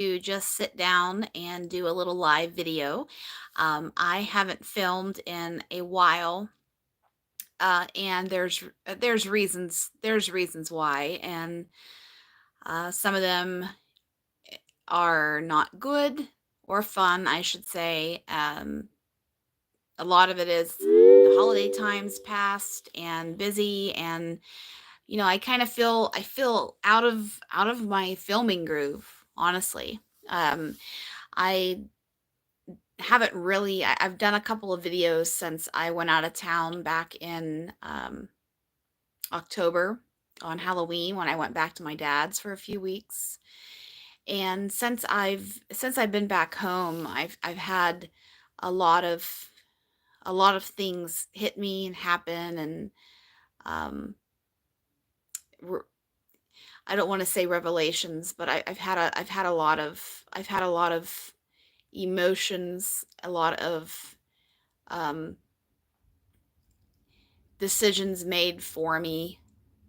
to just sit down and do a little live video. I haven't filmed in a while, and there's reasons why, and some of them are not good or fun, I should say. A lot of it is the holiday times passed and busy, and I feel out of my filming groove, honestly. I haven't really I've done a couple of videos since I went out of town back in October on Halloween when I went back to my dad's for a few weeks. And since I've been back home, I've had a lot of a lot of things hit me and happen, and um re- I don't want to say revelations, but I've had a lot of emotions, a lot of um, decisions made for me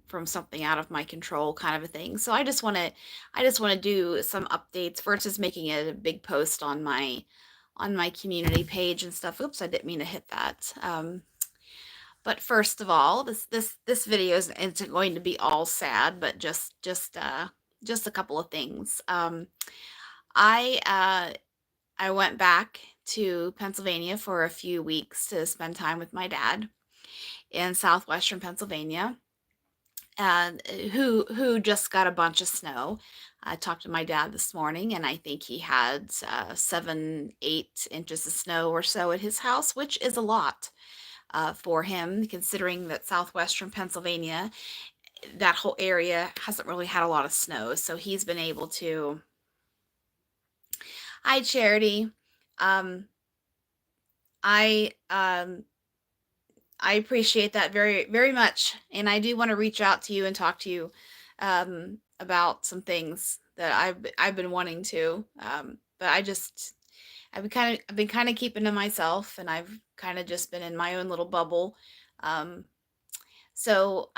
from something out of my control, kind of a thing. So I just want to do some updates versus making it a big post on my community page and stuff. Oops, I didn't mean to hit that. But first of all, this video isn't going to be all sad, but just a couple of things. I I went back to Pennsylvania for a few weeks to spend time with my dad in southwestern Pennsylvania, and who just got a bunch of snow. I talked to my dad this morning, and I think he had 7, 8 inches of snow or so at his house, which is a lot for him, considering that southwestern Pennsylvania, that whole area hasn't really had a lot of snow. So he's been able to. Hi, Charity. Um, I I appreciate that very, very much. And I do want to reach out to you and talk to you about some things that I've been wanting to. But I've been kind of keeping to myself, and I've kind of just been in my own little bubble. Um, so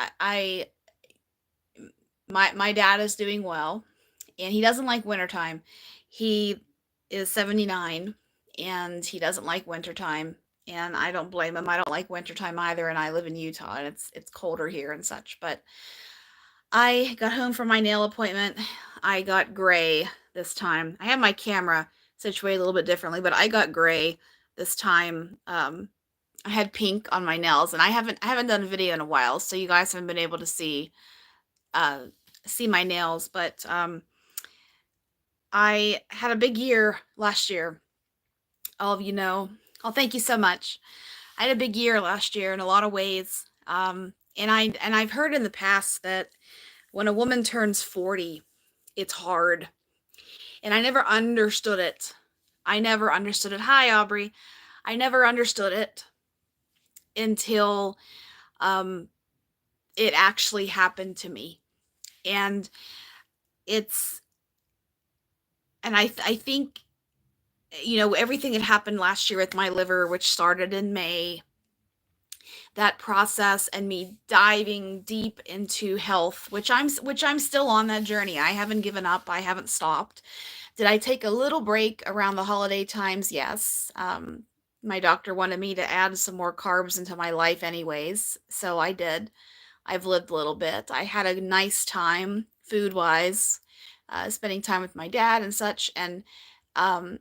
my dad is doing well, and he doesn't like wintertime. He is 79, and he doesn't like wintertime, and I don't blame him. I don't like wintertime either, and I live in Utah, and it's colder here and such. But I got home from my nail appointment. I got gray this time. I have my camera situated a little bit differently, but I got gray this time. I had pink on my nails, and I haven't done a video in a while, so you guys haven't been able to uh see my nails. But I had a big year last year. All of you know. Oh, thank you so much. I had a big year last year in a lot of ways. And I've heard in the past that when a woman turns 40, it's hard. And I never understood it. I never understood it. Hi, Aubrey. I never understood it until um, it actually happened to me. And it's, and I think, everything that happened last year with my liver, which started in May, that process and me diving deep into health, which I'm still on that journey. I haven't given up. I haven't stopped. Did I take a little break around the holiday times? Yes. My doctor wanted me to add some more carbs into my life anyways, so I did. I've lived a little bit. I had a nice time food wise, spending time with my dad and such, and um,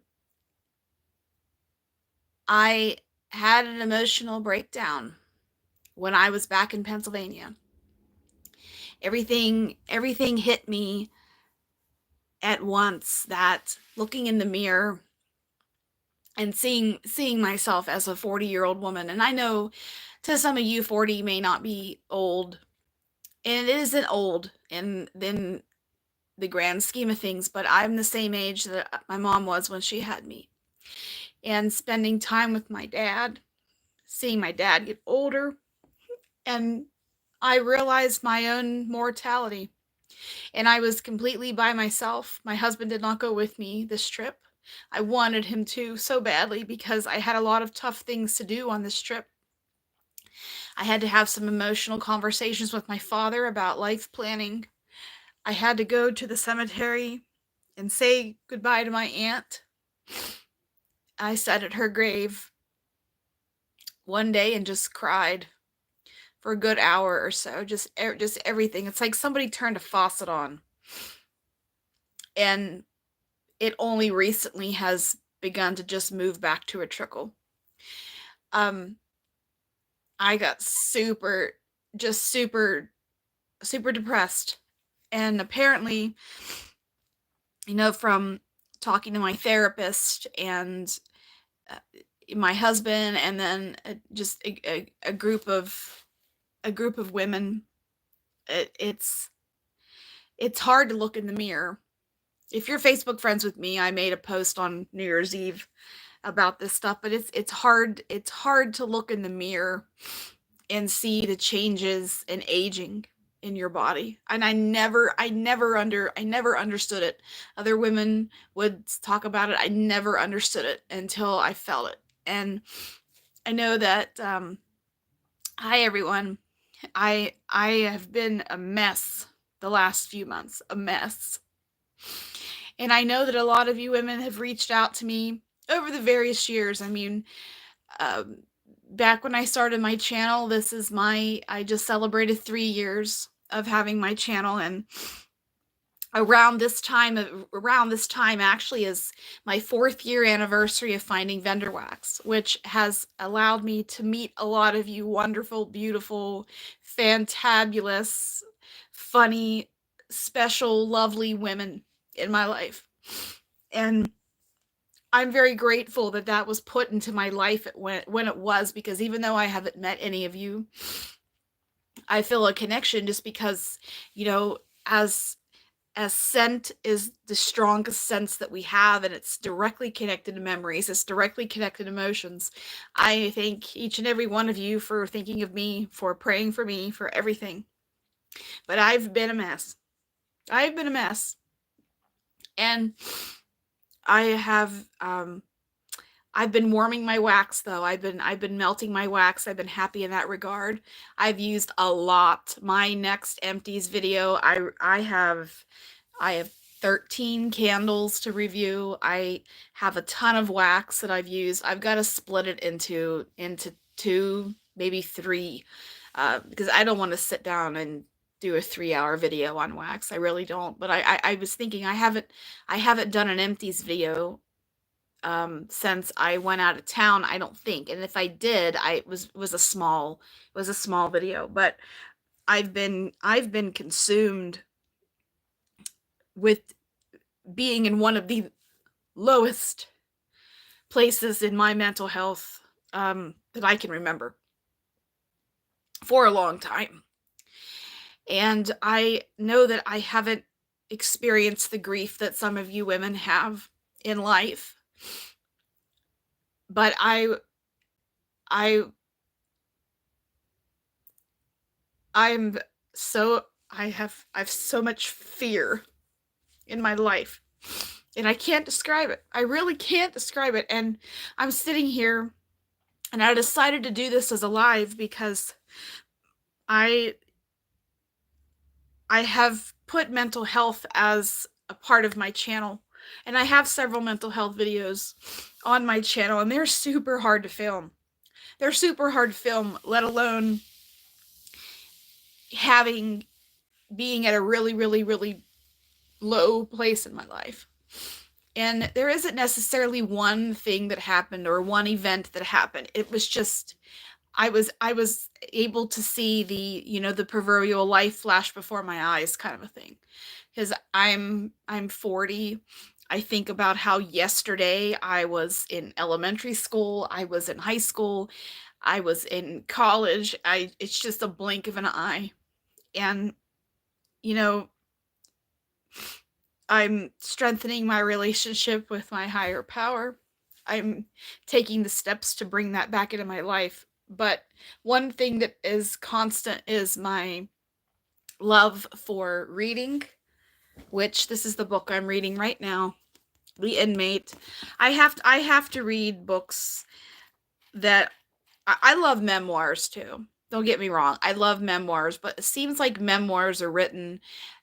I had an emotional breakdown when I was back in Pennsylvania. Everything hit me at once, that looking in the mirror and seeing myself as a 40-year-old woman. And I know to some of you 40 may not be old, and it isn't old in the grand scheme of things, but I'm the same age that my mom was when she had me. And spending time with my dad, seeing my dad get older, and I realized my own mortality. And I was completely by myself. My husband did not go with me this trip. I wanted him to so badly because I had a lot of tough things to do on this trip. I had to have some emotional conversations with my father about life planning. I had to go to the cemetery and say goodbye to my aunt. I sat at her grave one day and just cried for a good hour or so. Just everything. It's like somebody turned a faucet on, and it only recently has begun to just move back to a trickle. Um, I got super, just super, super depressed. And apparently, from talking to my therapist and uh, my husband, and then just a group of women, it's hard to look in the mirror. If you're Facebook friends with me, I made a post on New Year's Eve about this stuff, but it's hard to look in the mirror and see the changes in aging in your body. And I never understood it. Other women would talk about it. I never understood it until I felt it. And I know that hi everyone. I have been a mess the last few months, a mess. And I know that a lot of you women have reached out to me over the various years. I mean, um, back when I started my channel, I just celebrated 3 years of having my channel. And around this time actually is my 4th year anniversary of finding vendor wax, which has allowed me to meet a lot of you wonderful, beautiful, fantabulous, funny, special, lovely women in my life. And I'm very grateful that that was put into my life when it was, because even though I haven't met any of you, I feel a connection, just because, you know, as scent is the strongest sense that we have, and it's directly connected to memories, it's directly connected to emotions. I thank each and every one of you for thinking of me, for praying for me, for everything. But I've been a mess. I've been a mess. And I have I've been warming my wax though. I've been melting my wax. I've been happy in that regard. I've used a lot. My next empties video, I have 13 candles to review. I have a ton of wax that I've used. I've got to split it into two, maybe three, because I don't want to sit down and do a 3-hour video on wax. I really don't. But I was thinking I haven't done an empties video since I went out of town, I don't think. And if I did, it was a small video. But I've been consumed with being in one of the lowest places in my mental health that I can remember for a long time. And I know that I haven't experienced the grief that some of you women have in life, but I I'm so I've so much fear in my life, and I can't describe it. I really can't describe it. And I'm sitting here, and I decided to do this as a live because I have put mental health as a part of my channel, and I have several mental health videos on my channel, and they're super hard to film. They're super hard to film, let alone being at a really, really, really low place in my life. And there isn't necessarily one thing that happened or one event that happened. It was just I was able to see the proverbial life flash before my eyes kind of a thing. Because I'm 40. I think about how yesterday I was in elementary school, I was in high school, I was in college. It's just a blink of an eye. And you know, I'm strengthening my relationship with my higher power. I'm taking the steps to bring that back into my life. But one thing that is constant is my love for reading, which this is the book I'm reading right now, The Inmate. I have to read books that I love memoirs too. Don't get me wrong. I love memoirs, but it seems like memoirs are written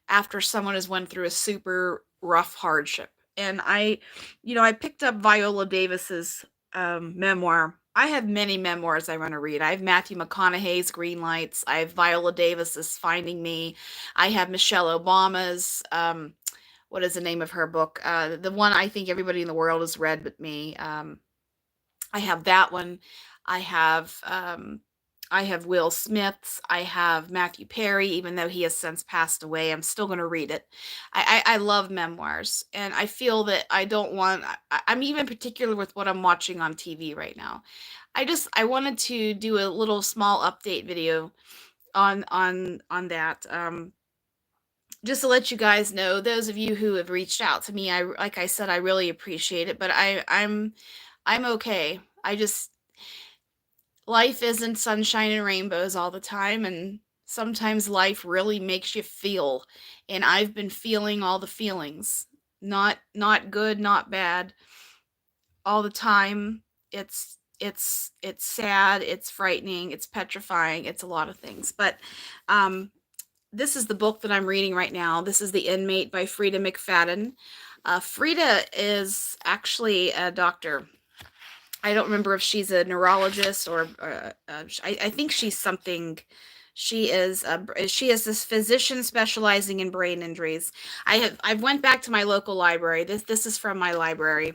after someone has went through a super rough hardship. And I picked up Viola Davis's memoir. I have many memoirs I want to read. I have Matthew McConaughey's Green Lights. I have Viola Davis's Finding Me. I have Michelle Obama's what is the name of her book? The one I think everybody in the world has read but me. I have that one. I have I have Will Smith's. I have Matthew Perry, even though he has since passed away. I'm still going to read it. I love memoirs, and I feel that I don't want. I'm even particular with what I'm watching on TV right now. I wanted to do a little small update video on that. Just to let you guys know, those of you who have reached out to me, like I said, I really appreciate it. But I'm okay. I just life isn't sunshine and rainbows all the time, and sometimes life really makes you feel. And I've been feeling all the feelings, not good, not bad, all the time. It's sad, it's frightening, it's petrifying, it's a lot of things. But this is the book that I'm reading right now. This is The Inmate by Freda McFadden. Freda is actually a doctor. I don't remember if she's a neurologist or I think she's something. She is this physician specializing in brain injuries. I've went back to my local library. This is from my library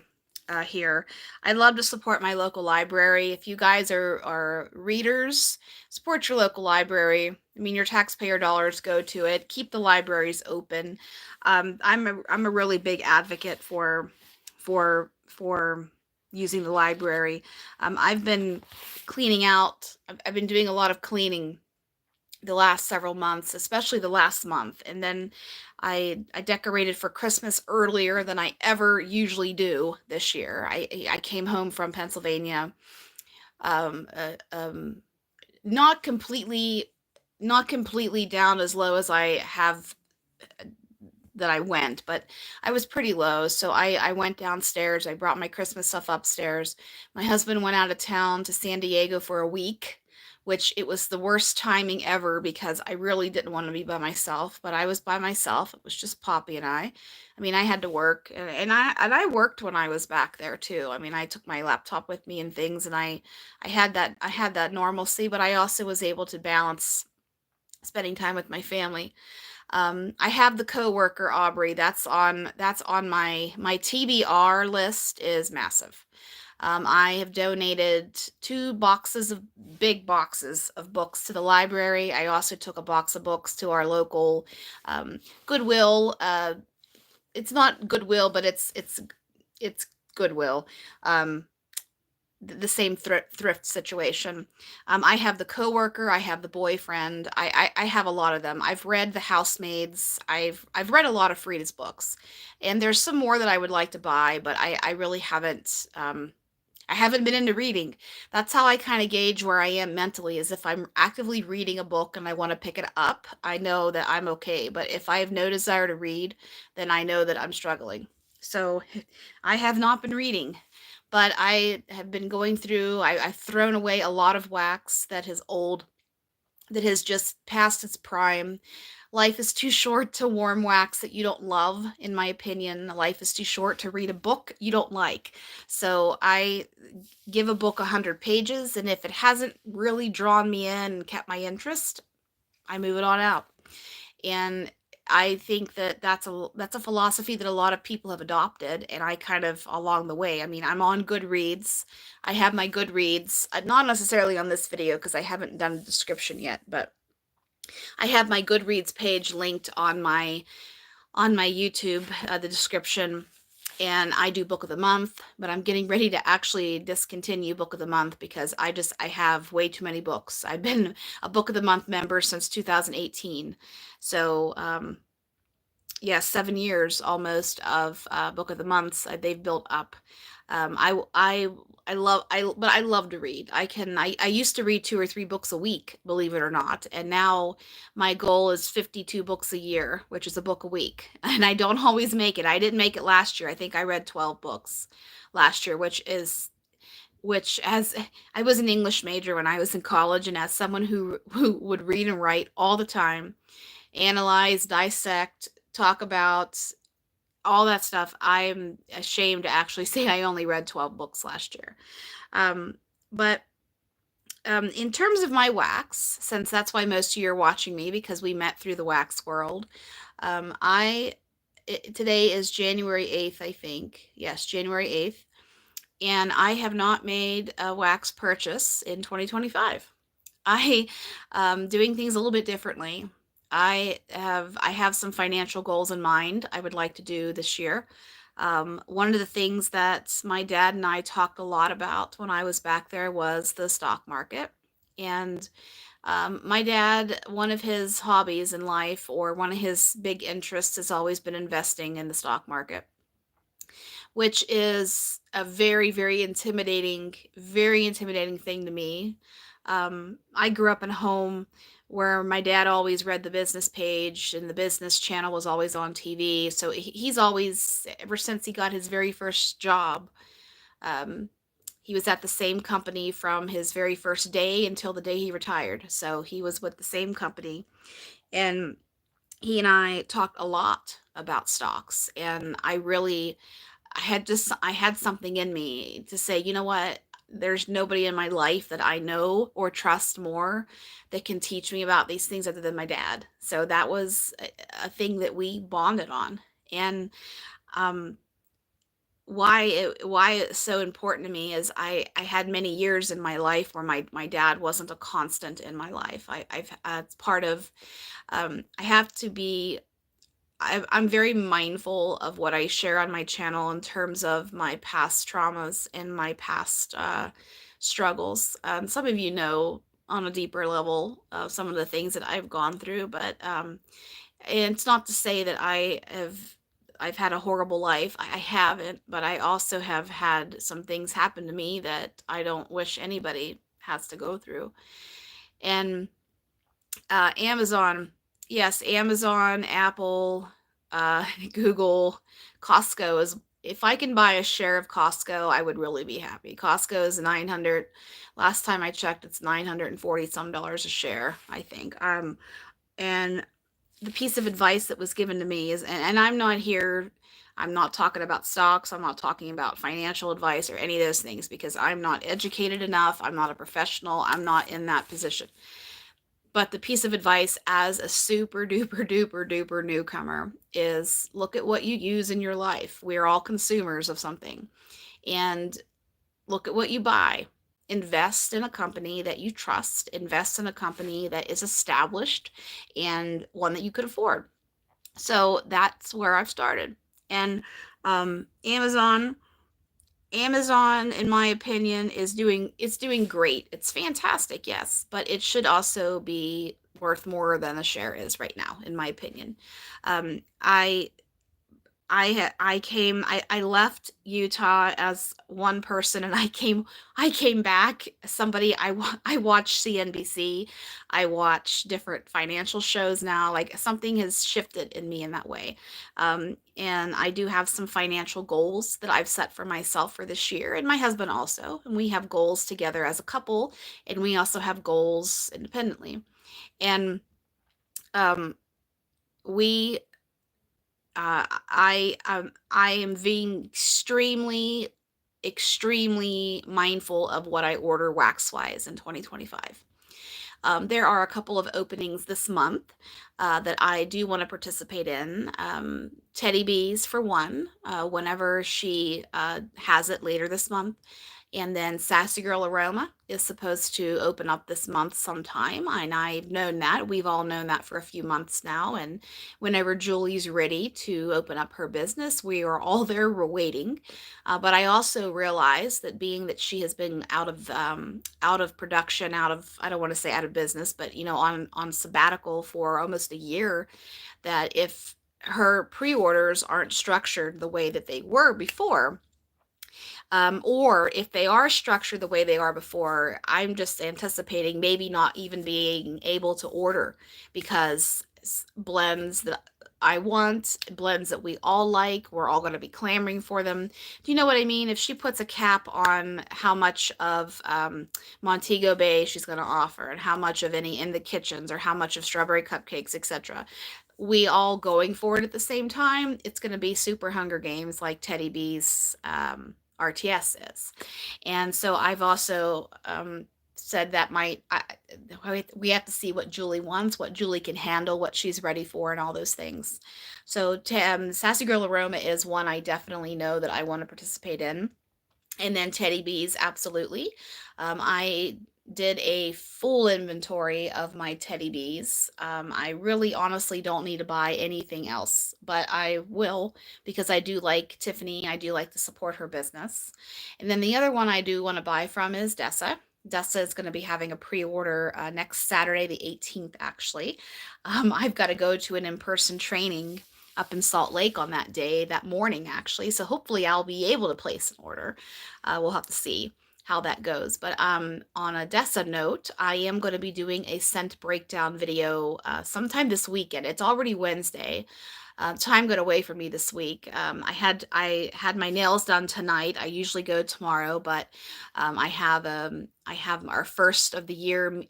here. I love to support my local library. If you guys are readers, support your local library. I mean, your taxpayer dollars go to it. Keep the libraries open. I'm a really big advocate for using the library. I've been cleaning out. I've been doing a lot of cleaning the last several months, especially the last month. And then I decorated for Christmas earlier than I ever usually do this year. I came home from Pennsylvania, um, uh, um, not completely not completely down as low as I have that I went, but I was pretty low. So I went downstairs. I brought my Christmas stuff upstairs. My husband went out of town to San Diego for a week, which it was the worst timing ever because I really didn't want to be by myself, but I was by myself. It was just Poppy and I. I mean, I had to work and I worked when I was back there too. I mean, I took my laptop with me and things and I had that normalcy, but I also was able to balance spending time with my family. I have the coworker Aubrey. That's on my TBR list is massive. I have donated big boxes of books to the library. I also took a box of books to our local Goodwill. It's not Goodwill, but it's Goodwill. Um, the same thrift situation. I have the coworker, I have the boyfriend, I have a lot of them. I've read The Housemaids. I've read a lot of Frida's books, and there's some more that I would like to buy, but I really haven't. I haven't been into reading. That's how I kind of gauge where I am mentally. Is if I'm actively reading a book and I want to pick it up, I know that I'm okay. But if I have no desire to read, then I know that I'm struggling. So I have not been reading, but I have been going through. I've thrown away a lot of wax that has just passed its prime. Life is too short to warm wax that you don't love, in my opinion. Life is too short to read a book you don't like. So I give a book 100 pages, and if it hasn't really drawn me in and kept my interest, I move it on out. And I think that that's a philosophy that a lot of people have adopted, and I kind of along the way. I mean, I'm on Goodreads. I have my Goodreads, not necessarily on this video because I haven't done a description yet, but I have my Goodreads page linked on my YouTube, the description, and I do book of the month, but I'm getting ready to actually discontinue book of the month because I have way too many books. I've been a book of the month member since 2018. So, yeah, 7 years almost of book of the months they've built up. But I love to read. I used to read 2 or 3 books a week, believe it or not, and now my goal is 52 books a year, which is a book a week, and I don't always make it. I didn't make it last year. I think I read 12 books last year, which as I was an English major when I was in college, and as someone who would read and write all the time, analyze, dissect, talk about all that stuff. I'm ashamed to actually say I only read 12 books last year. But in terms of my wax, since that's why most of you are watching me because we met through the wax world, I today is January 8th, I think. Yes, January 8th. And I have not made a wax purchase in 2025. I doing things a little bit differently. I have some financial goals in mind I would like to do this year. One of the things that my dad and I talked a lot about when I was back there was the stock market. And my dad, one of his hobbies in life or one of his big interests has always been investing in the stock market, which is a very intimidating thing to me. I grew up in a home where my dad always read the business page and the business channel was always on TV. So he's always, ever since he got his very first job, um, he was at the same company from his very first day until the day he retired. So he was with the same company. And he and I talked a lot about stocks. And I had something in me to say, you know what? There's nobody in my life that I know or trust more that can teach me about these things other than my dad. So that was a thing that we bonded on. And um, why it's so important to me is I had many years in my life where my dad wasn't a constant in my life. It's part of I have to be I'm very mindful of what I share on my channel in terms of my past traumas and my past struggles. Some of you know on a deeper level some of the things that I've gone through, but and it's not to say that I've had a horrible life. I haven't, but I also have had some things happen to me that I don't wish anybody has to go through. And Amazon, yes, Amazon, Apple, Google, Costco is, if I can buy a share of Costco, I would really be happy. Costco is 900. Last time I checked, it's 940 some dollars a share, I think. And the piece of advice that was given to me is, and I'm not here, I'm not talking about stocks, I'm not talking about financial advice or any of those things because I'm not educated enough, I'm not a professional, I'm not in that position. But the piece of advice as a super duper duper duper newcomer is look at what you use in your life. We're all consumers of something. And look at what you buy. Invest in a company that you trust, invest in a company that is established and one that you could afford. So that's where I've started. And Amazon, in my opinion, it's doing great. It's fantastic, yes, but it should also be worth more than the share is right now, in my opinion. I I left Utah as one person and I came back somebody I watch CNBC. I watch different financial shows now. Like something has shifted in me in that way. And I do have some financial goals that I've set for myself for this year and my husband also. And we have goals together as a couple and we also have goals independently. And um we I am being extremely mindful of what I order wax wise in 2025. There are a couple of openings this month that I do want to participate in. Teddy Bees for one, whenever she has it later this month. And then Sassy Girl Aroma is supposed to open up this month sometime. And I've known that. We've all known that for a few months now. And whenever Julie's ready to open up her business, we are all there, we're waiting. But I also realize that being that she has been out of production, I don't want to say out of business, but on sabbatical for almost a year, that if her pre-orders aren't structured the way that they were before, or if they are structured the way they are before, I'm just anticipating maybe not even being able to order because blends that I want, blends that we all like, we're all going to be clamoring for them. Do you know what I mean? If she puts a cap on how much of Montego Bay she's going to offer and how much of any in the kitchens or how much of strawberry cupcakes, etc., we all going for it at the same time, it's going to be super Hunger Games like Teddy B's RTS is. And so I've also said that we have to see what Julie wants, what Julie can handle, what she's ready for, and all those things. So Sassy Girl Aroma is one I definitely know that I want to participate in. And then Teddy Bees, absolutely. I did a full inventory of my Teddy Bees. I really honestly don't need to buy anything else, but I will because I do like Tiffany. I do like to support her business. And then the other one I do want to buy from is Dessa. Dessa is going to be having a pre-order next Saturday, the 18th, actually. I've got to go to an in-person training up in Salt Lake on that day, that morning, actually. So hopefully I'll be able to place an order. We'll have to see how that goes. But on a DESA note, I am going to be doing a scent breakdown video sometime this weekend. It's already Wednesday. Time got away from me this week. I had my nails done tonight. I usually go tomorrow, but I have our first of the year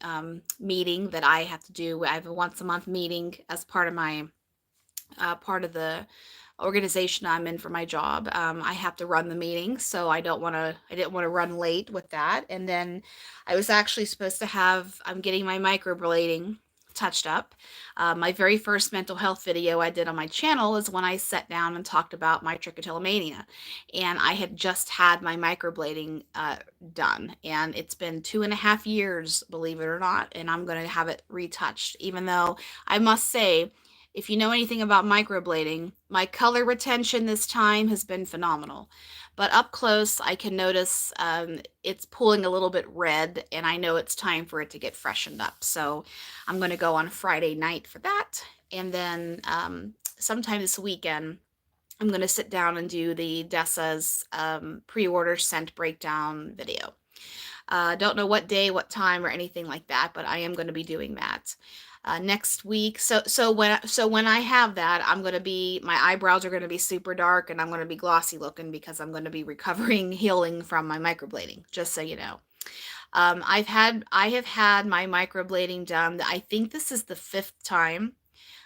meeting that I have to do. I have a once a month meeting as part of the organization I'm in for my job. I have to run the meeting, so I didn't want to run late with that. And then I was actually supposed to I'm getting my microblading touched up. My very first mental health video I did on my channel is when I sat down and talked about my trichotillomania. And I had just had my microblading done. And it's been 2.5 years, believe it or not. And I'm going to have it retouched, even though I must say, if you know anything about microblading, my color retention this time has been phenomenal. But up close, I can notice it's pulling a little bit red, and I know it's time for it to get freshened up. So I'm going to go on Friday night for that. And then sometime this weekend, I'm going to sit down and do the Dessa's pre-order scent breakdown video. Don't know what day, what time, or anything like that, but I am going to be doing that next week. So when I have that, my eyebrows are going to be super dark, and I'm going to be glossy looking because I'm going to be recovering, healing from my microblading. Just so you know. I have had my microblading done. I think this is the 5th time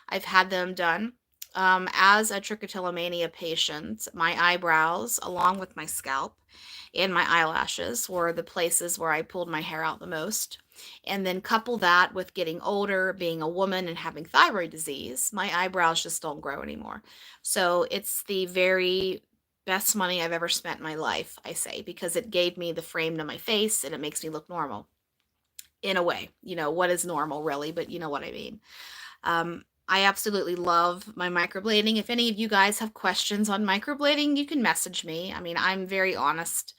I've had them done. As a trichotillomania patient, my eyebrows, along with my scalp and my eyelashes, were the places where I pulled my hair out the most. And then couple that with getting older, being a woman, and having thyroid disease, my eyebrows just don't grow anymore. So it's the very best money I've ever spent in my life, I say, because it gave me the frame to my face and it makes me look normal in a way. You know, what is normal really, but you know what I mean. I absolutely love my microblading. If any of you guys have questions on microblading, you can message me. I mean, I'm very honest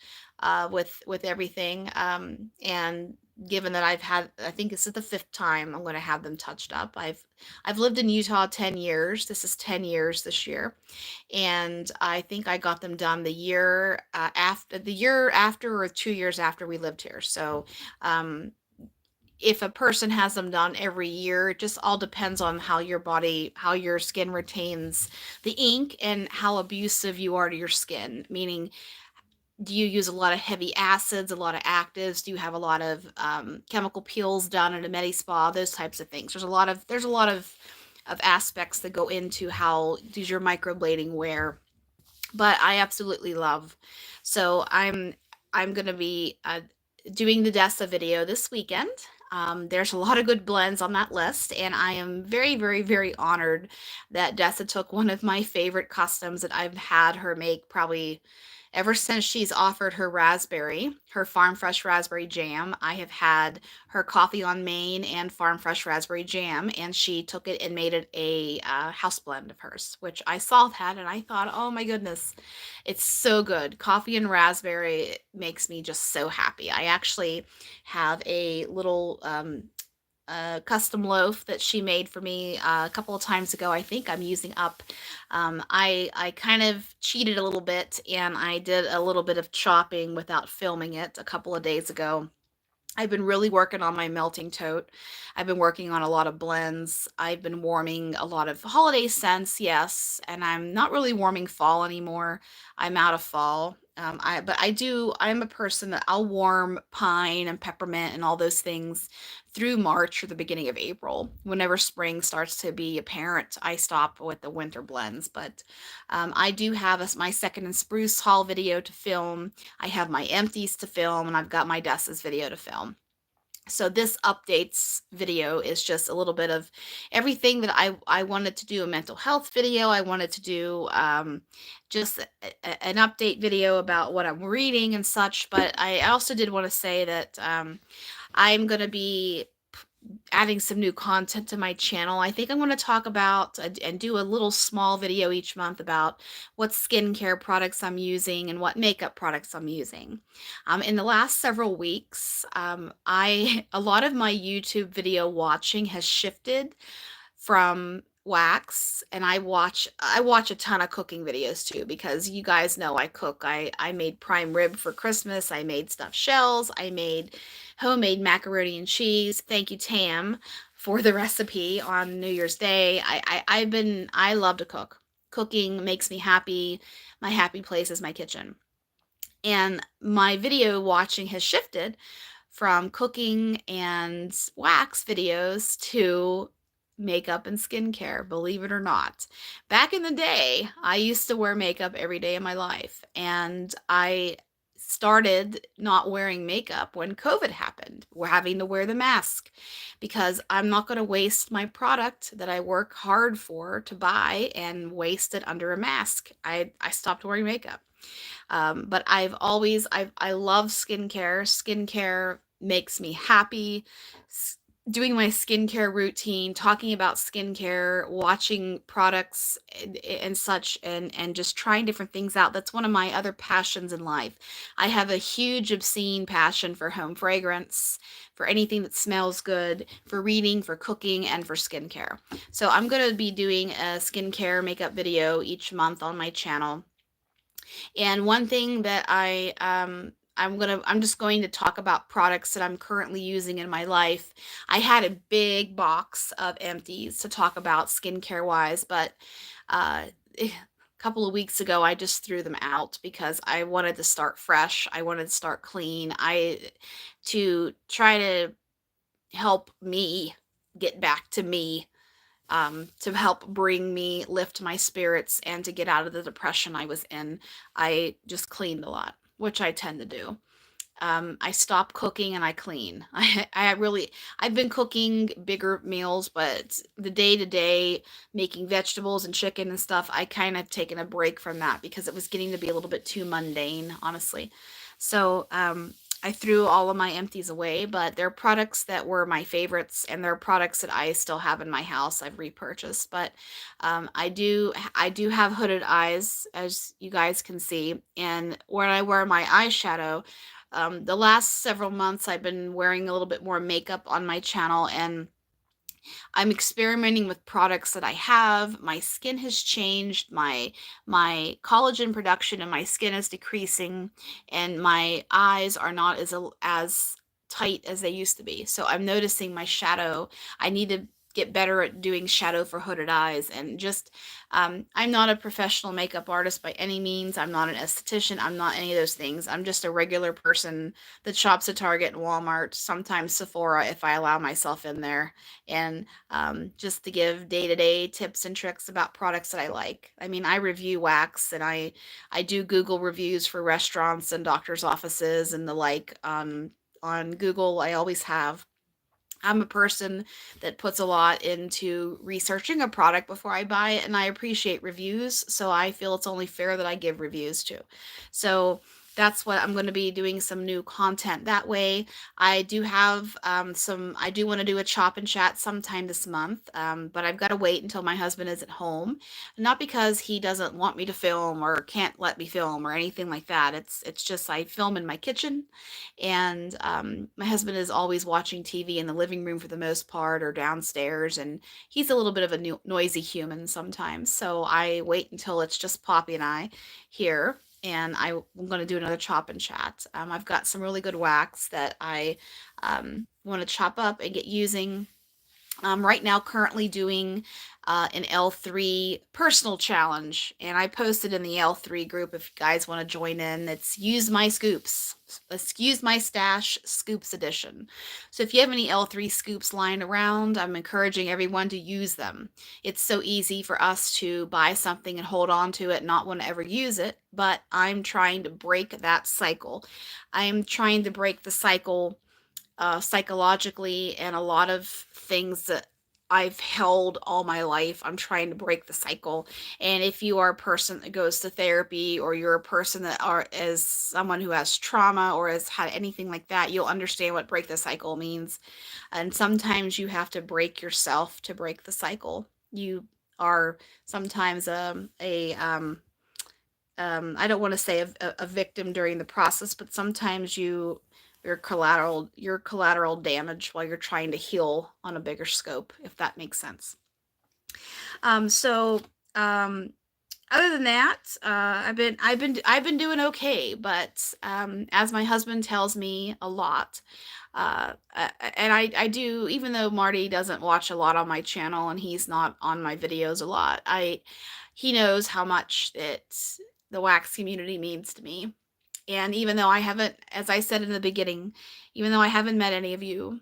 with everything. And given that I think this is the 5th time I'm going to have them touched up. I've lived in Utah 10 years. This is 10 years this year, and I think I got them done the year after or 2 years after we lived here. So um, if a person has them done every year, it just all depends on how your skin retains the ink and how abusive you are to your skin. Meaning, do you use a lot of heavy acids, a lot of actives? Do you have a lot of chemical peels done at a med spa? Those types of things. There's a lot of aspects that go into how does your microblading wear. But I absolutely love. So I'm gonna be doing the DESA video this weekend. There's a lot of good blends on that list, and I am very, very, very honored that DESA took one of my favorite customs that I've had her make probably ever since she's offered her farm fresh raspberry jam. I have had her coffee on Main and farm fresh raspberry jam, and she took it and made it a house blend of hers, which I saw that and I thought, oh my goodness, it's so good. Coffee and raspberry makes me just so happy. I actually have a little custom loaf that she made for me a couple of times ago. I think I'm using up. I kind of cheated a little bit, and I did a little bit of chopping without filming it a couple of days ago. I've been really working on my melting tote. I've been working on a lot of blends. I've been warming a lot of holiday scents, yes, and I'm not really warming fall anymore. I'm out of fall. But I'm a person that I'll warm pine and peppermint and all those things through March or the beginning of April. Whenever spring starts to be apparent, I stop with the winter blends. But I do have my second and spruce haul video to film. I have my empties to film, and I've got my Dessa's video to film. So this updates video is just a little bit of everything that I wanted to do. A mental health video. I wanted to do just an update video about what I'm reading and such. But I also did want to say that I'm going to be adding some new content to my channel. I think I'm going to talk about and do a little small video each month about what skincare products I'm using and what makeup products I'm using. In the last several weeks, a lot of my YouTube video watching has shifted from wax, and I watch a ton of cooking videos too, because you guys know I cook. I made prime rib for Christmas. I made stuffed shells. I made homemade macaroni and cheese. Thank you, Tam, for the recipe on New Year's Day. I love to cook. Cooking makes me happy. My happy place is my kitchen. And my video watching has shifted from cooking and wax videos to makeup and skincare, believe it or not. Back in the day, I used to wear makeup every day of my life, and I started not wearing makeup when COVID happened. We're having to wear the mask because I'm not going to waste my product that I work hard for to buy and waste it under a mask. I stopped wearing makeup. But I love skincare. Skincare makes me happy. Doing my skincare routine, talking about skincare, watching products and such, and just trying different things out. That's one of my other passions in life. I have a huge, obscene passion for home fragrance, for anything that smells good, for reading, for cooking, and for skincare. So I'm going to be doing a skincare makeup video each month on my channel. And one thing that I'm just going to talk about products that I'm currently using in my life. I had a big box of empties to talk about skincare wise, but a couple of weeks ago I just threw them out because I wanted to start fresh. I wanted to start clean. I to try to help me get back to me, to help bring me, lift my spirits, and to get out of the depression I was in. I just cleaned a lot, which I tend to do. I stop cooking and I clean. I've been cooking bigger meals, but the day to day making vegetables and chicken and stuff, I kind of taken a break from that because it was getting to be a little bit too mundane, honestly. So, I threw all of my empties away, but they're products that were my favorites, and they're products that I still have in my house. I've repurchased, but I do have hooded eyes, as you guys can see, and when I wear my eyeshadow, the last several months I've been wearing a little bit more makeup on my channel, and I'm experimenting with products that I have. My skin has changed. My collagen production in my skin is decreasing, and my eyes are not as tight as they used to be. So I'm noticing my shadow. I need to get better at doing shadow for hooded eyes, and just I'm not a professional makeup artist by any means. I'm not an esthetician. I'm not any of those things. I'm just a regular person that shops at Target and Walmart, sometimes Sephora if I allow myself in there, and just to give day-to-day tips and tricks about products that I like. I mean, I review wax, and I do Google reviews for restaurants and doctors' offices and the like on Google. I always have. I'm a person that puts a lot into researching a product before I buy it, and I appreciate reviews, so I feel it's only fair that I give reviews too. So that's what I'm going to be doing, some new content that way. I do have I do want to do a chop and chat sometime this month, but I've got to wait until my husband is at home. Not because he doesn't want me to film or can't let me film or anything like that. It's just I film in my kitchen, and my husband is always watching TV in the living room for the most part, or downstairs, and he's a little bit of a noisy human sometimes. So I wait until it's just Poppy and I here, and I'm going to do another chop and chat. I've got some really good wax that I want to chop up and get using. Right now currently doing an L3 personal challenge, and I posted in the L3 group if you guys want to join in. It's Use My Scoops. Use My Stash Scoops Edition. So if you have any L3 scoops lying around, I'm encouraging everyone to use them. It's so easy for us to buy something and hold on to it, not want to ever use it, but I'm trying to break that cycle. I'm trying to break the cycle psychologically, and a lot of things that I've held all my life. I'm trying to break the cycle. And if you are a person that goes to therapy, or you're a person that are is someone who has trauma or has had anything like that, you'll understand what break the cycle means. And sometimes you have to break yourself to break the cycle. You are sometimes I don't want to say a victim during the process, but sometimes you're collateral damage while you're trying to heal on a bigger scope, if that makes sense. So other than that, I've been doing okay, but as my husband tells me a lot, and I do, even though Marty doesn't watch a lot on my channel and he's not on my videos a lot, he knows how much the wax community means to me. And even though I haven't, as I said in the beginning, even though I haven't met any of you,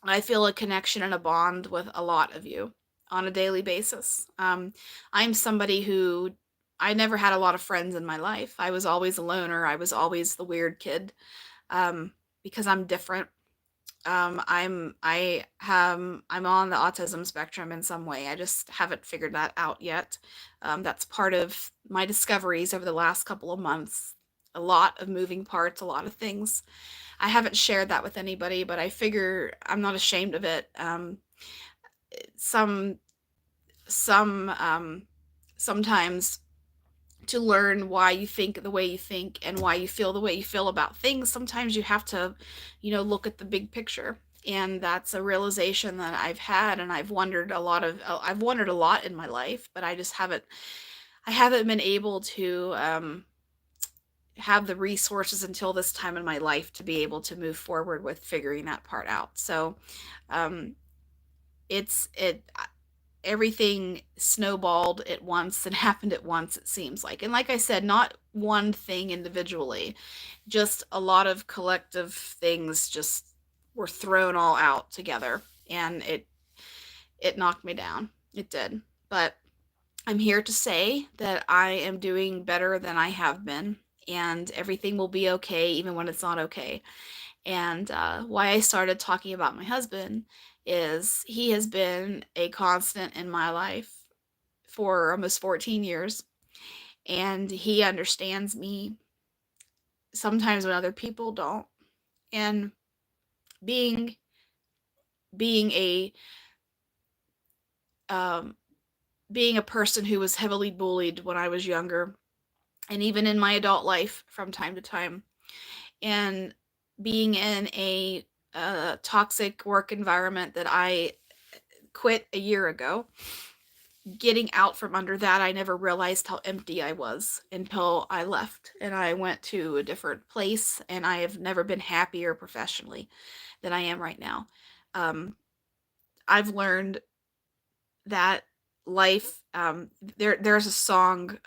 I feel a connection and a bond with a lot of you on a daily basis. I'm somebody who I never had a lot of friends in my life. I was always a loner. I was always the weird kid, because I'm different. I'm on the autism spectrum in some way. I just haven't figured that out yet. That's part of my discoveries over the last couple of months. A lot of moving parts, a lot of things. I haven't shared that with anybody, but I figure I'm not ashamed of it. Some some Sometimes, to learn why you think the way you think and why you feel the way you feel about things, sometimes you have to, look at the big picture. And that's a realization that I've had, and I've wondered a lot in my life, but I haven't been able to have the resources until this time in my life to be able to move forward with figuring that part out. So um it's it everything snowballed at once and happened at once, it seems like. And like I said, not one thing individually, just a lot of collective things just were thrown all out together, and it knocked me down. It did. But I'm here to say that I am doing better than I have been, and everything will be okay even when it's not okay. And why I started talking about my husband is he has been a constant in my life for almost 14 years, and he understands me sometimes when other people don't. And being being a um, being a person who was heavily bullied when I was younger, and even in my adult life from time to time, and being in a toxic work environment that I quit a year ago, getting out from under that, I never realized how empty I was until I left and I went to a different place, and I have never been happier professionally than I am right now. Um, I've learned that life, there's a song,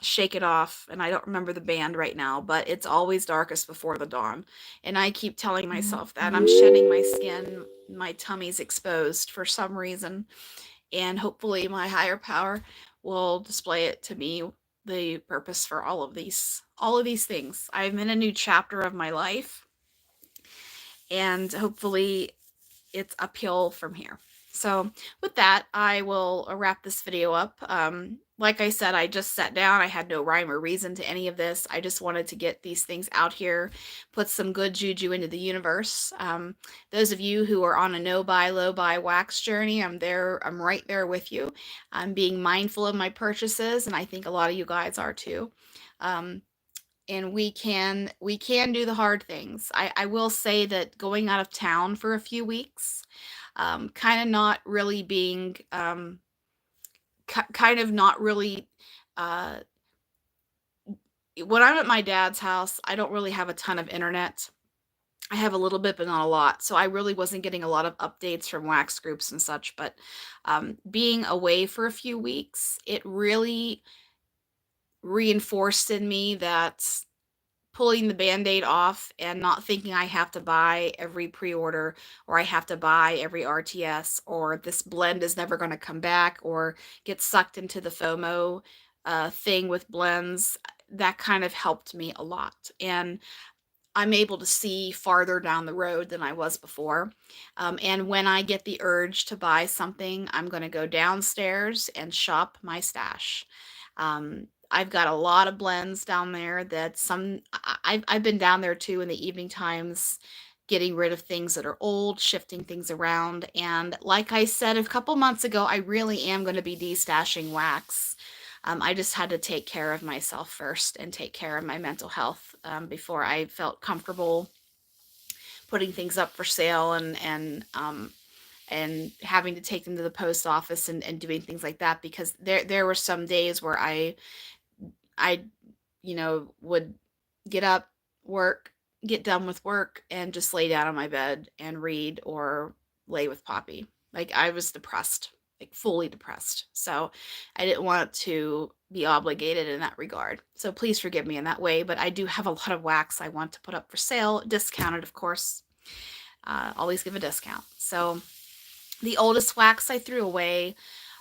Shake It Off, and I don't remember the band right now, but it's always darkest before the dawn. And I keep telling myself that I'm shedding my skin, my tummy's exposed for some reason, and hopefully my higher power will display it to me, the purpose for all of these things. I'm in a new chapter of my life, and hopefully it's uphill from here. So with that, I will wrap this video up. Like I said, I just sat down. I had no rhyme or reason to any of this. I just wanted to get these things out here, put some good juju into the universe. Those of you who are on a no buy, low buy wax journey, I'm there. I'm right there with you. I'm being mindful of my purchases, and I think a lot of you guys are too. And we can do the hard things. I will say that going out of town for a few weeks, kind of not really being kind of not really uh, when I'm at my dad's house, I don't really have a ton of internet. I have a little bit, but not a lot. So I really wasn't getting a lot of updates from wax groups and such. But being away for a few weeks, it really reinforced in me that pulling the band-aid off and not thinking I have to buy every pre-order, or I have to buy every RTS, or this blend is never going to come back, or get sucked into the FOMO thing with blends. That kind of helped me a lot. And I'm able to see farther down the road than I was before. And when I get the urge to buy something, I'm going to go downstairs and shop my stash. I've got a lot of blends down there that I've been down there too in the evening times, getting rid of things that are old, shifting things around. And like I said a couple months ago, I really am going to be destashing wax. I just had to take care of myself first and take care of my mental health before I felt comfortable putting things up for sale, and having to take them to the post office, and doing things like that, because there were some days where I would get up, work, get done with work, and just lay down on my bed and read or lay with Poppy. Like, I was depressed, like fully depressed. So I didn't want to be obligated in that regard. So please forgive me in that way, but I do have a lot of wax I want to put up for sale, discounted, of course. Always give a discount. So the oldest wax I threw away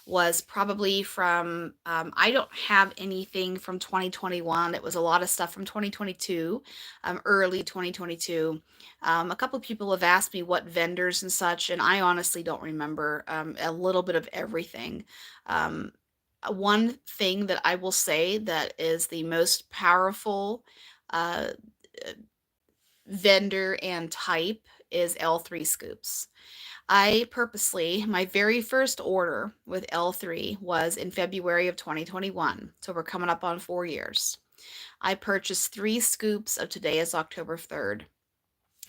was probably from, I don't have anything from 2021. It was a lot of stuff from 2022, early 2022. A couple of people have asked me what vendors and such, and I honestly don't remember. A little bit of everything. Um, One thing that I will say that is the most powerful uh, vendor and type is L3 Scoops. My very first order with L3 was in February of 2021. So we're coming up on 4 years. I purchased 3 scoops of Today is October 3rd.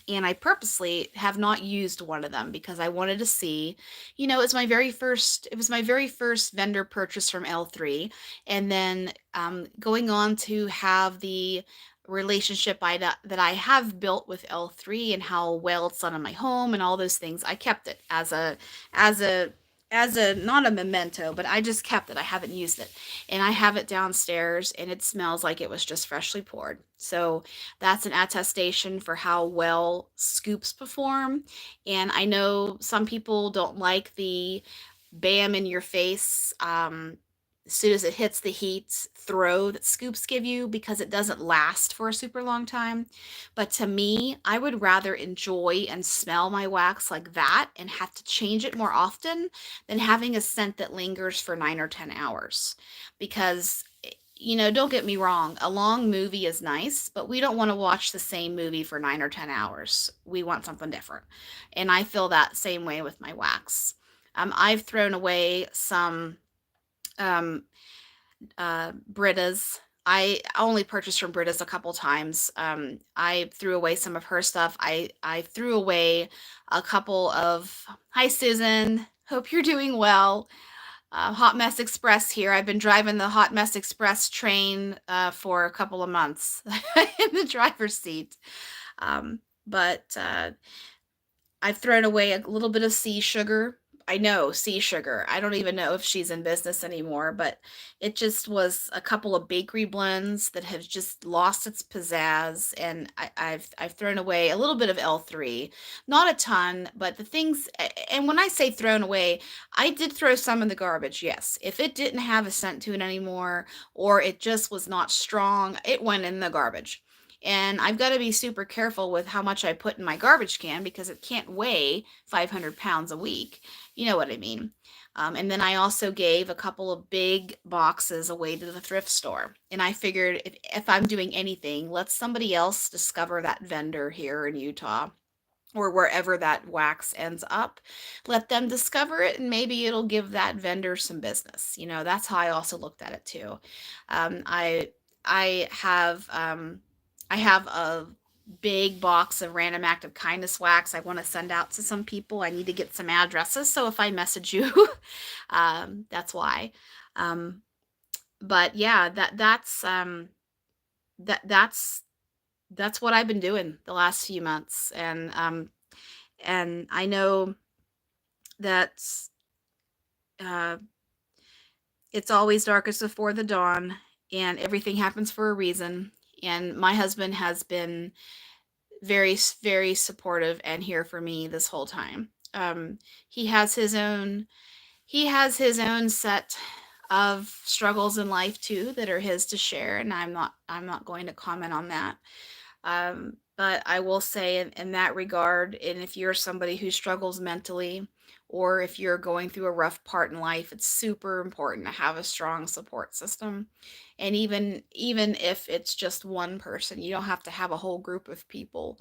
And I purposely have not used one of them because I wanted to see, it was my very first vendor purchase from L3. And then going on to have the relationship that I have built with L3, and how well it's done in my home and all those things. I kept it as a not a memento, but I just kept it. I haven't used it. And I have it downstairs, and it smells like it was just freshly poured. So that's an attestation for how well scoops perform. And I know some people don't like the bam in your face, as soon as it hits the heat throw that scoops give you, because it doesn't last for a super long time. But to me, I would rather enjoy and smell my wax like that and have to change it more often than having a scent that lingers for 9 or 10 hours. Because, don't get me wrong, a long movie is nice, but we don't want to watch the same movie for 9 or 10 hours. We want something different. And I feel that same way with my wax. I've thrown away some um, Britta's. I only purchased from Britta's a couple times. I threw away some of her stuff. I threw away a couple of. Hi, Susan. Hope you're doing well. Hot Mess Express here. I've been driving the Hot Mess Express train for a couple of months in the driver's seat. But I've thrown away a little bit of Sea Sugar. I know, Sea Sugar. I don't even know if she's in business anymore, but it just was a couple of bakery blends that have just lost its pizzazz, and I've thrown away a little bit of L3, not a ton, but the things. And when I say thrown away, I did throw some in the garbage. Yes, if it didn't have a scent to it anymore, or it just was not strong, it went in the garbage. And I've got to be super careful with how much I put in my garbage can, because it can't weigh 500 pounds a week. You know what I mean? And then I also gave a couple of big boxes away to the thrift store. And I figured, if I'm doing anything, let somebody else discover that vendor here in Utah, or wherever that wax ends up. Let them discover it, and maybe it'll give that vendor some business. That's how I also looked at it too. Um, I I have I have a big box of random act of kindness wax I want to send out to some people. I need to get some addresses, so if I message you, that's why. Um, but yeah, that's that's what I've been doing the last few months. And I know that uh, it's always darkest before the dawn, and everything happens for a reason. And my husband has been very supportive and here for me this whole time. He has his own set of struggles in life too that are his to share, and I'm not going to comment on that. But I will say in that regard, and if you're somebody who struggles mentally, or if you're going through a rough part in life, it's super important to have a strong support system. And even if it's just one person, you don't have to have a whole group of people.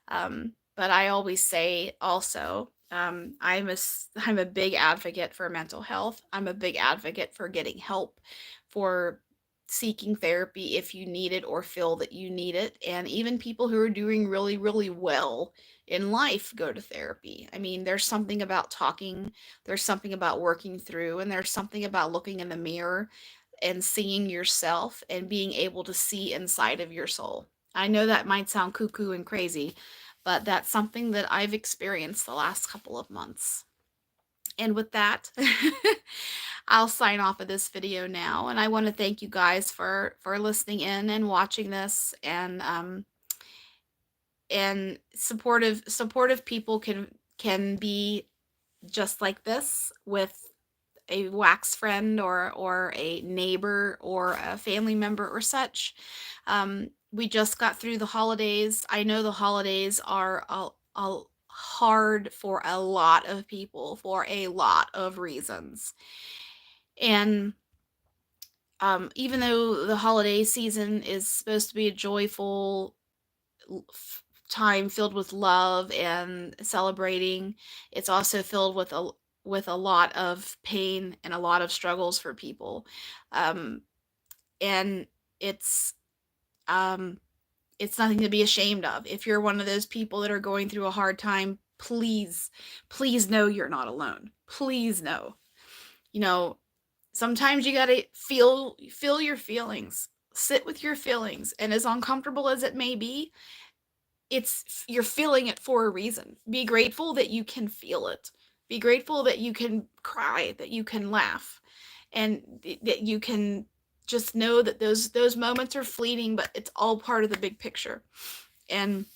But I always say also, I'm a big advocate for mental health. I'm a big advocate for getting help, for seeking therapy if you need it or feel that you need it. And even people who are doing really well in life go to therapy. I mean, there's something about talking, there's something about working through, and there's something about looking in the mirror and seeing yourself and being able to see inside of your soul. I know that might sound cuckoo and crazy, but that's something that I've experienced the last couple of months. And with that, I'll sign off of this video now. And I want to thank you guys for listening in and watching this. And supportive people can be just like this with a wax friend or a neighbor or a family member or such. We just got through the holidays. I know the holidays are a hard for a lot of people for a lot of reasons. And even though the holiday season is supposed to be a joyful time filled with love and celebrating, it's also filled with a lot of pain and a lot of struggles for people. Um, and um, it's nothing to be ashamed of. If you're one of those people that are going through a hard time, please know you're not alone. Please know. You know, sometimes you got to feel your feelings. Sit with your feelings, and as uncomfortable as it may be, you're feeling it for a reason. Be grateful that you can feel it. Be grateful that you can cry, that you can laugh, and that you can just know that those moments are fleeting, but it's all part of the big picture. And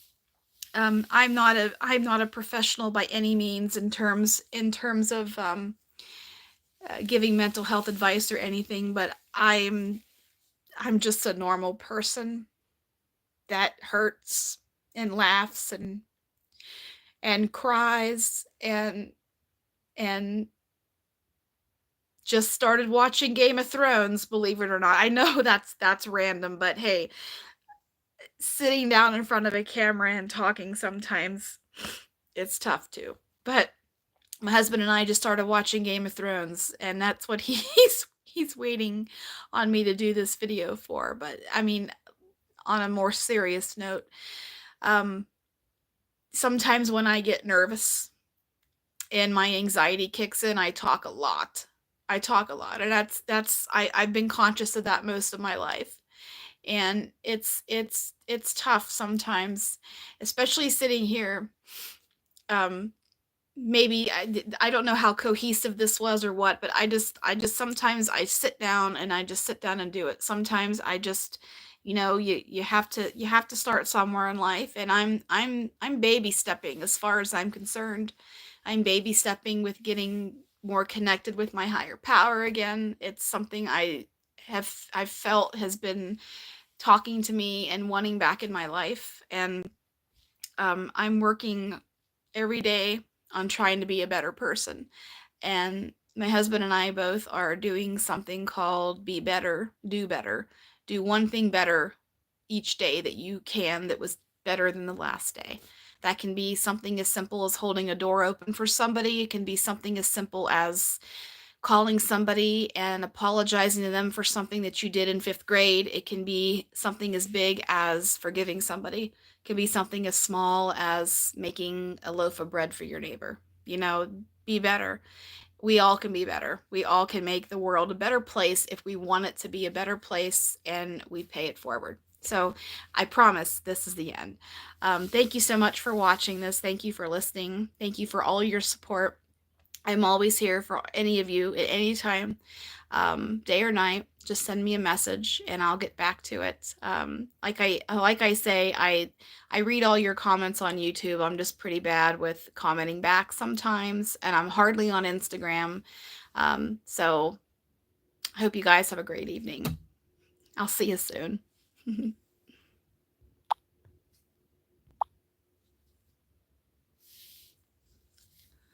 I'm not a professional by any means in terms of giving mental health advice or anything, but I'm just a normal person that hurts and laughs and cries and just started watching Game of Thrones, believe it or not. I know that's random, but hey, sitting down in front of a camera and talking sometimes it's tough too. But my husband and I just started watching Game of Thrones, and that's what he's waiting on me to do this video for. But I mean, on a more serious note, um, sometimes when I get nervous and my anxiety kicks in, I talk a lot. I talk a lot, and I've been conscious of that most of my life. And it's tough sometimes, especially sitting here. Um, maybe I don't know how cohesive this was or what, but I just sometimes I sit down and I just sit down and do it. Sometimes I just, you have to start somewhere in life, and I'm baby stepping as far as I'm concerned. I'm baby stepping with getting more connected with my higher power again. It's something I've felt has been talking to me and wanting back in my life. And I'm working every day on trying to be a better person. And my husband and I both are doing something called Be Better, Do Better. Do one thing better each day that you can that was better than the last day. That can be something as simple as holding a door open for somebody. It can be something as simple as calling somebody and apologizing to them for something that you did in fifth grade. It can be something as big as forgiving somebody. It can be something as small as making a loaf of bread for your neighbor. Be better. We all can be better. We all can make the world a better place if we want it to be a better place and we pay it forward. So I promise this is the end. Thank you so much for watching this. Thank you for listening. Thank you for all your support. I'm always here for any of you at any time, day or night. Just send me a message and I'll get back to it. Like I say, I read all your comments on YouTube. I'm just pretty bad with commenting back sometimes, and I'm hardly on Instagram. So I hope you guys have a great evening. I'll see you soon.